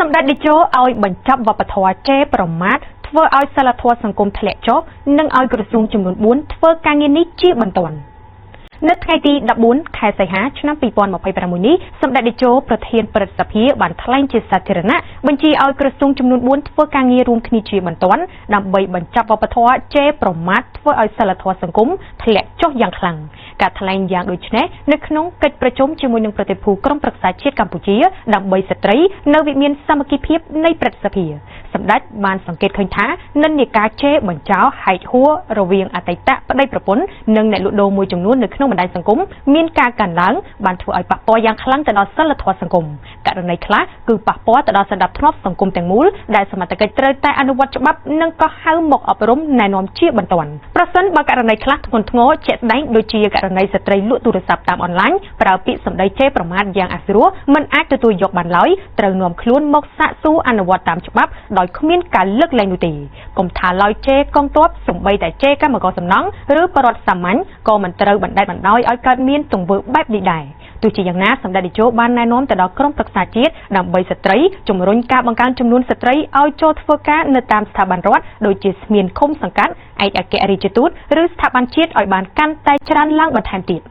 សម្ដេចតេជោឲ្យបញ្ចប់វប្បធម៌ចេប្រមាថធ្វើឲ្យសិលធម៌សង្គមធ្លាក់ចុះនិងឲ្យក្រសួងចំនួន4ធ្វើការងារនេះជាបន្ទាន់នៅថ្ងៃទី14ខែសីហាឆ្នាំ2026នេះសម្ដេចតេជោប្រធានព្រឹទ្ធសភាបានថ្លែងជាសាធារណៈបញ្ជាឲ្យក្រសួងចំនួន4ធ្វើការងាររួមគ្នាជាបន្ទាន់ដើម្បីបញ្ចប់វប្បធម៌ចេប្រមាថធ្វើឲ្យសិលធម៌សង្គមធ្លាក់ចុះយ៉ាងខ្លាំងការថ្លែងយ៉ាងដូចនេះនៅក្នុងកិច្ចប្រជុំជាមួយនឹងប្រតិភូក្រុមប្រឹក្សាជាតិកម្ពុជាដើម្បីស្ត្រីនៅវិមានសាមគ្គីភាពនៃព្រឹទ្ធសភាសម្ដេចបានសង្កេតឃើញថានិន្នាការជេរបញ្ចោលហែកហួររវាងអតីតប្តីប្រពន្ធនិងអ្នកលក់ដូរមួយចំនួននៅក្នុងបណ្ដាញសង្គមមានការកើនឡើងបានធ្វើឲ្យប៉ះពាល់យ៉ាងខ្លាំងទៅដល់សិលធម៌សង្គមករណីខ្លះគឺប៉ះពាល់ទៅដល់សណ្ដាប់ធ្នាប់សង្គមទាំងមូលដែលសមត្ថកិច្ចត្រូវតែអនុវត្តច្បាប់និងក៏ហៅមកអប់រំណែនាំជាបន្ទាន់ប្រសិនបើករណីខ្លះធ្ងន់ធ្ងរជាក់ស្ដែងដូចជាករណីស្ត្រីលក់ទូរស័ព្ទតាមអនឡាញប្រើពាក្យសម្ដីជេរប្រមាថយ៉ាងអាស្រួលមិនអាចទទួលយកបានឡើយត្រូវនាំខ្លួនមកសាកសួរអនុវត្តតាមច្បាប់ដោយគ្មានការលើកលែងនោះទេកុំថាឡើយជេរកងទ័ពសំបីតែជេរកម្មករសំណង់ឬបរិវត្តសាមញ្ញក៏មិនត្រូវបណ្ដេតបណ្ដោយឲ្យកើតមានទង្វើបែបនេះដែរទោះជាយ៉ាងណាសម្ដេចតេជោបានណែនាំទៅដល់ក្រុមប្រឹក្សាជាតិដើម្បីស្ត្រីជំរុញការបង្កើនចំនួនស្ត្រីឲ្យចូលធ្វើការនៅតាមស្ថាប័នរដ្ឋដូចជាស្មានឃុំសង្កាត់ឯកអគ្គរដ្ឋទូតឬស្ថាប័នជាតិឲ្យបានកាន់តែច្រើនឡើងបន្ថែមទៀត